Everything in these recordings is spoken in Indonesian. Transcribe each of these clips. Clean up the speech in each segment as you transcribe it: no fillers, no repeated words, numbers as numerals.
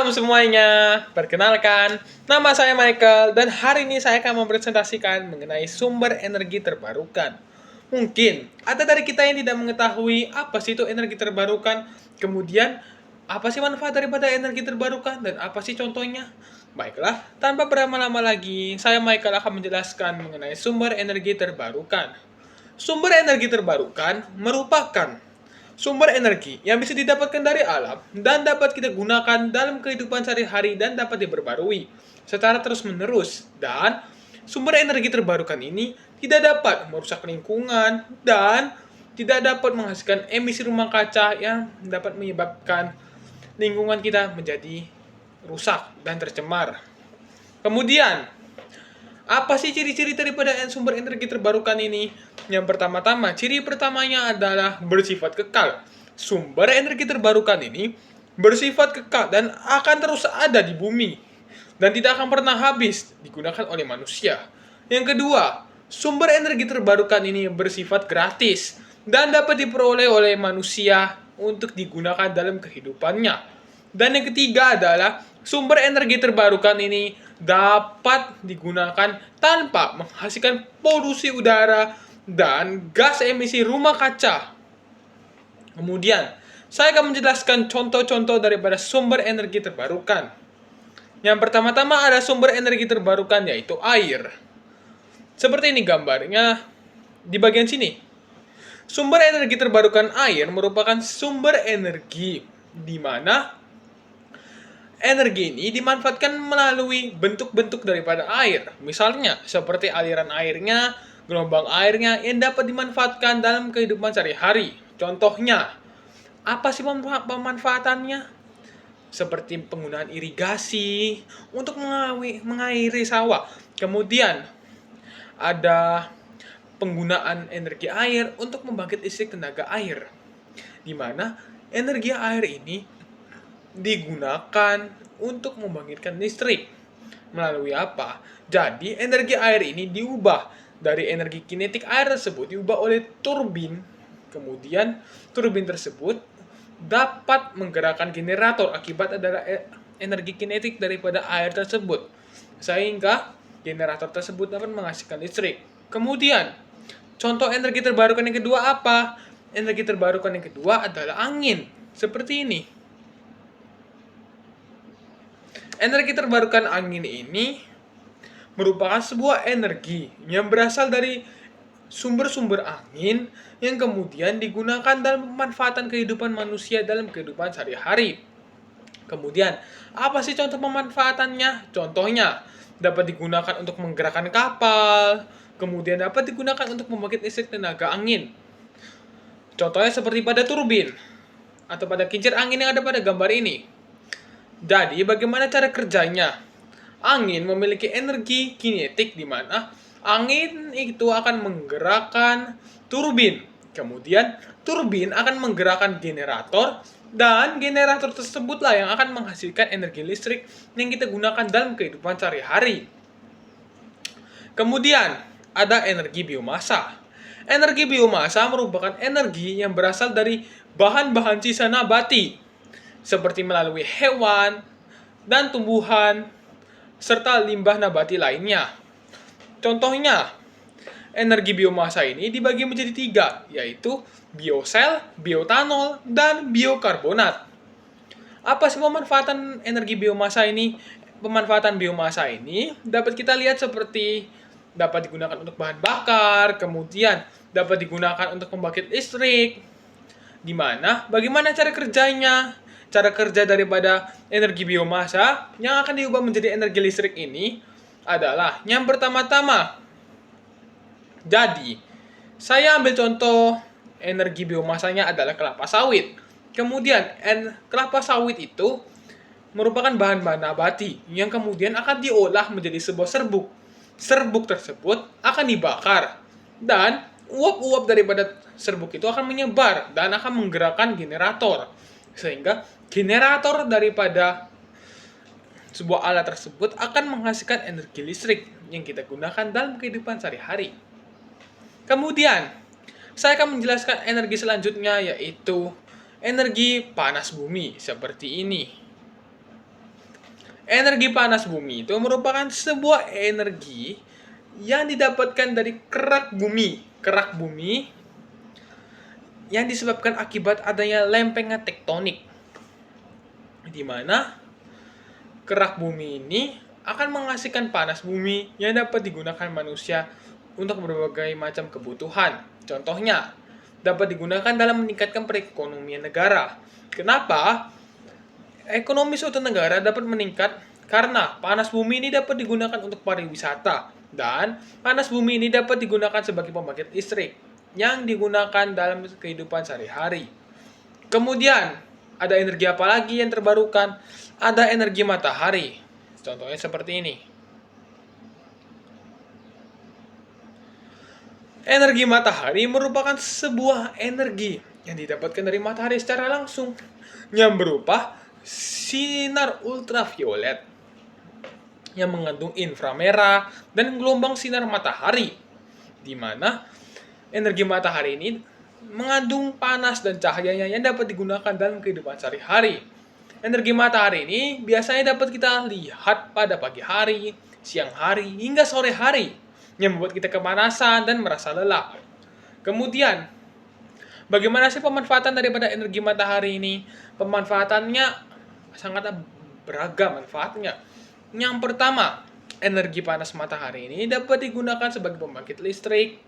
Salam semuanya, perkenalkan, nama saya Michael dan hari ini saya akan mempresentasikan mengenai sumber energi terbarukan. Mungkin ada dari kita yang tidak mengetahui apa sih itu energi terbarukan, kemudian apa sih manfaat daripada energi terbarukan dan apa sih contohnya? Baiklah, tanpa berlama-lama lagi, saya Michael akan menjelaskan mengenai sumber energi terbarukan. Sumber energi terbarukan merupakan sumber energi yang bisa didapatkan dari alam dan dapat kita gunakan dalam kehidupan sehari-hari dan dapat diperbarui secara terus-menerus. Dan sumber energi terbarukan ini tidak dapat merusak lingkungan dan tidak dapat menghasilkan emisi rumah kaca yang dapat menyebabkan lingkungan kita menjadi rusak dan tercemar. Kemudian, apa sih ciri-ciri daripada sumber energi terbarukan ini? Yang pertama-tama, ciri pertamanya adalah bersifat kekal. Sumber energi terbarukan ini bersifat kekal dan akan terus ada di bumi dan tidak akan pernah habis digunakan oleh manusia. Yang kedua, sumber energi terbarukan ini bersifat gratis dan dapat diperoleh oleh manusia untuk digunakan dalam kehidupannya. Dan yang ketiga adalah sumber energi terbarukan ini dapat digunakan tanpa menghasilkan polusi udara dan gas emisi rumah kaca. Kemudian, saya akan menjelaskan contoh-contoh daripada sumber energi terbarukan. Yang pertama-tama ada sumber energi terbarukan yaitu air. Seperti ini gambarnya di bagian sini. Sumber energi terbarukan air merupakan sumber energi di mana energi ini dimanfaatkan melalui bentuk-bentuk daripada air. Misalnya, seperti aliran airnya, gelombang airnya yang dapat dimanfaatkan dalam kehidupan sehari-hari. Contohnya, apa sih pemanfaatannya? Seperti penggunaan irigasi untuk mengairi sawah. Kemudian, ada penggunaan energi air untuk membangkit listrik tenaga air. Di mana energi air ini digunakan untuk membangkitkan listrik. Melalui apa? Jadi, energi air ini diubah dari energi kinetik air tersebut diubah oleh turbin. Kemudian, turbin tersebut dapat menggerakkan generator akibat adalah energi kinetik daripada air tersebut. Sehingga generator tersebut dapat menghasilkan listrik. Kemudian, contoh energi terbarukan yang kedua apa? Energi terbarukan yang kedua adalah angin. Seperti ini. Energi terbarukan angin ini merupakan sebuah energi yang berasal dari sumber-sumber angin yang kemudian digunakan dalam pemanfaatan kehidupan manusia dalam kehidupan sehari-hari. Kemudian, apa sih contoh pemanfaatannya? Contohnya, dapat digunakan untuk menggerakkan kapal, kemudian dapat digunakan untuk membangkit listrik tenaga angin. Contohnya seperti pada turbin, atau pada kincir angin yang ada pada gambar ini. Jadi, bagaimana cara kerjanya? Angin memiliki energi kinetik di mana angin itu akan menggerakkan turbin. Kemudian, turbin akan menggerakkan generator dan generator tersebutlah yang akan menghasilkan energi listrik yang kita gunakan dalam kehidupan sehari-hari. Kemudian, ada energi biomasa. Energi biomasa merupakan energi yang berasal dari bahan-bahan sisa nabati seperti melalui hewan dan tumbuhan serta limbah nabati lainnya. Contohnya, energi biomasa ini dibagi menjadi 3, yaitu biosel, biotanol, dan biokarbonat. Apa sih pemanfaatan energi biomasa ini? Pemanfaatan biomasa ini dapat kita lihat seperti dapat digunakan untuk bahan bakar, kemudian dapat digunakan untuk pembangkit listrik. Di mana bagaimana cara kerjanya? Cara kerja daripada energi biomasa yang akan diubah menjadi energi listrik ini adalah yang pertama-tama. Jadi, saya ambil contoh energi biomasanya adalah kelapa sawit. Kemudian, kelapa sawit itu merupakan bahan-bahan nabati yang kemudian akan diolah menjadi sebuah serbuk. Serbuk tersebut akan dibakar dan uap-uap daripada serbuk itu akan menyebar dan akan menggerakkan generator. Sehingga generator daripada sebuah alat tersebut akan menghasilkan energi listrik yang kita gunakan dalam kehidupan sehari-hari. Kemudian, saya akan menjelaskan energi selanjutnya yaitu energi panas bumi seperti ini. Energi panas bumi itu merupakan sebuah energi yang didapatkan dari kerak bumi. Kerak bumi yang disebabkan akibat adanya lempengan tektonik. Di mana kerak bumi ini akan menghasilkan panas bumi yang dapat digunakan manusia untuk berbagai macam kebutuhan. Contohnya, dapat digunakan dalam meningkatkan perekonomian negara. Kenapa? Ekonomi suatu negara dapat meningkat karena panas bumi ini dapat digunakan untuk pariwisata dan panas bumi ini dapat digunakan sebagai pembangkit listrik yang digunakan dalam kehidupan sehari-hari. Kemudian, ada energi apa lagi yang terbarukan? Ada energi matahari. Contohnya seperti ini. Energi matahari merupakan sebuah energi yang didapatkan dari matahari secara langsung yang berupa sinar ultraviolet yang mengandung inframerah dan gelombang sinar matahari, di mana energi matahari ini mengandung panas dan cahayanya yang dapat digunakan dalam kehidupan sehari-hari. Energi matahari ini biasanya dapat kita lihat pada pagi hari, siang hari, hingga sore hari, yang membuat kita kepanasan dan merasa lelah. Kemudian, bagaimana sih pemanfaatan daripada energi matahari ini? Pemanfaatannya sangat beragam manfaatnya. Yang pertama, energi panas matahari ini dapat digunakan sebagai pembangkit listrik,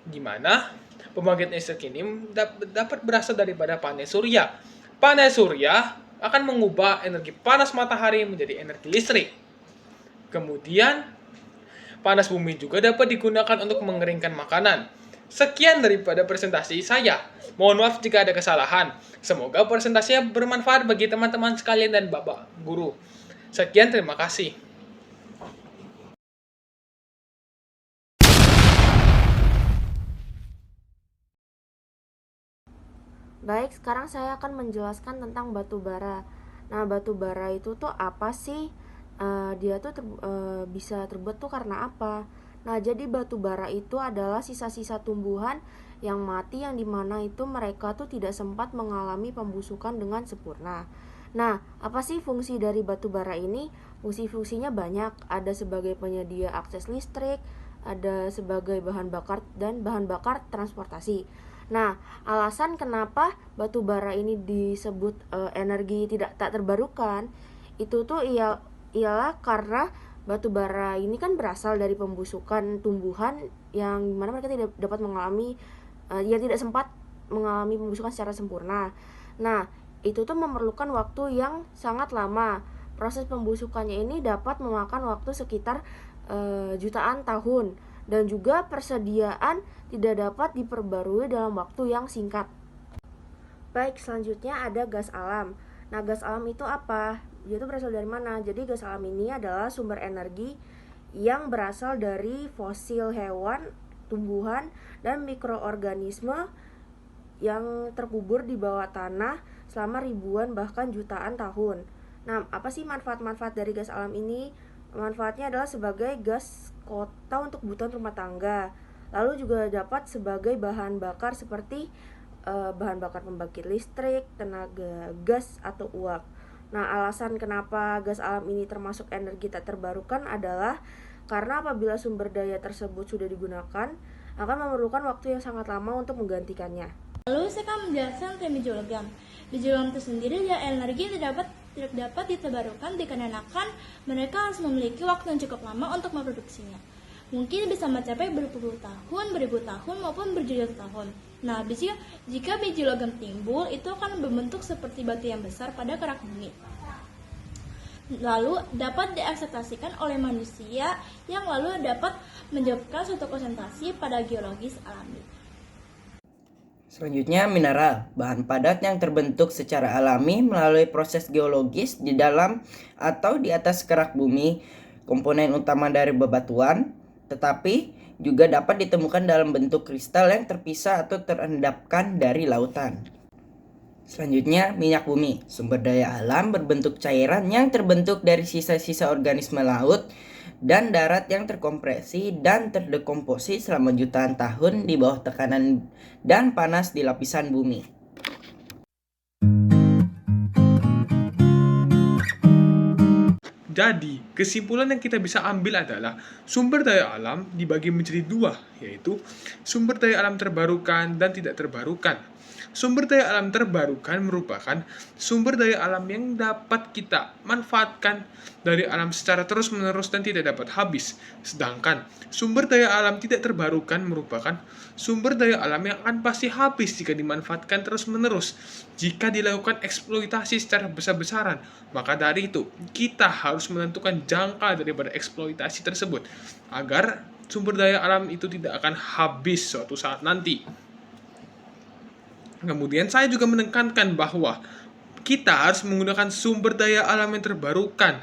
di mana pembangkit listrik ini dapat berasal daripada panel surya. Panel surya akan mengubah energi panas matahari menjadi energi listrik. Kemudian, panas bumi juga dapat digunakan untuk mengeringkan makanan. Sekian daripada presentasi saya. Mohon maaf jika ada kesalahan. Semoga presentasinya bermanfaat bagi teman-teman sekalian dan Bapak Guru. Sekian, terima kasih. Baik, sekarang saya akan menjelaskan tentang batu bara. Nah, batu bara itu tuh apa sih? Dia tuh bisa terbuat tuh karena apa? Nah, jadi batu bara itu adalah sisa-sisa tumbuhan yang mati yang dimana itu mereka tuh tidak sempat mengalami pembusukan dengan sempurna. Nah, apa sih fungsi dari batu bara ini? Fungsi-fungsinya banyak. Ada sebagai penyedia akses listrik, ada sebagai bahan bakar dan bahan bakar transportasi. Nah, alasan kenapa batu bara ini disebut energi tak terbarukan itu tuh ialah karena batu bara ini kan berasal dari pembusukan tumbuhan yang mana mereka tidak dapat mengalami yang tidak sempat mengalami pembusukan secara sempurna. Nah, itu tuh memerlukan waktu yang sangat lama. Proses pembusukannya ini dapat memakan waktu sekitar jutaan tahun dan juga persediaan tidak dapat diperbarui dalam waktu yang singkat. Baik, selanjutnya ada gas alam. Nah, gas alam itu apa? Dia itu berasal dari mana? Jadi gas alam ini adalah sumber energi yang berasal dari fosil hewan, tumbuhan, dan mikroorganisme yang terkubur di bawah tanah selama ribuan bahkan jutaan tahun. Nah, apa sih manfaat-manfaat dari gas alam ini? Manfaatnya adalah sebagai gas kota untuk kebutuhan rumah tangga. Lalu juga dapat sebagai bahan bakar seperti bahan bakar pembangkit listrik, tenaga gas atau uap. Nah, alasan kenapa gas alam ini termasuk energi tak terbarukan adalah karena apabila sumber daya tersebut sudah digunakan, akan memerlukan waktu yang sangat lama untuk menggantikannya. Lalu saya akan menjelaskan tentang biji logam. Biji logam itu sendiri ya energi tidak dapat diterbarukan dikarenakan mereka harus memiliki waktu yang cukup lama untuk memproduksinya. Mungkin bisa mencapai berpuluh tahun, beribu tahun, maupun berjuta tahun. Nah, jika biji logam timbul, itu akan berbentuk seperti batu yang besar pada kerak bumi. Lalu dapat diaksepresikan oleh manusia yang lalu dapat menyebabkan suatu konsentrasi pada geologis alami. Selanjutnya, mineral, bahan padat yang terbentuk secara alami melalui proses geologis di dalam atau di atas kerak bumi, komponen utama dari bebatuan, tetapi juga dapat ditemukan dalam bentuk kristal yang terpisah atau terendapkan dari lautan. Selanjutnya, minyak bumi, sumber daya alam berbentuk cairan yang terbentuk dari sisa-sisa organisme laut dan darat yang terkompresi dan terdekomposi selama jutaan tahun di bawah tekanan dan panas di lapisan bumi. Jadi, kesimpulan yang kita bisa ambil adalah sumber daya alam dibagi menjadi dua, yaitu sumber daya alam terbarukan dan tidak terbarukan. Sumber daya alam terbarukan merupakan sumber daya alam yang dapat kita manfaatkan dari alam secara terus-menerus dan tidak dapat habis. Sedangkan sumber daya alam tidak terbarukan merupakan sumber daya alam yang akan pasti habis jika dimanfaatkan terus-menerus. Jika dilakukan eksploitasi secara besar-besaran, maka dari itu kita harus menentukan jangka daripada eksploitasi tersebut agar sumber daya alam itu tidak akan habis suatu saat nanti. Kemudian saya juga menekankan bahwa kita harus menggunakan sumber daya alam yang terbarukan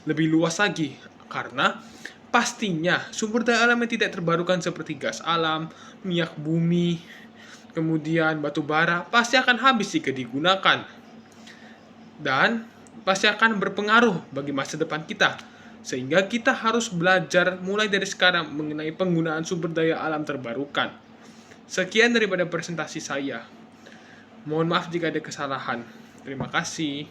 lebih luas lagi, karena pastinya sumber daya alam yang tidak terbarukan seperti gas alam, minyak bumi, kemudian batu bara pasti akan habis jika digunakan dan pasti akan berpengaruh bagi masa depan kita. Sehingga kita harus belajar mulai dari sekarang mengenai penggunaan sumber daya alam terbarukan. Sekian daripada presentasi saya. Mohon maaf jika ada kesalahan. Terima kasih.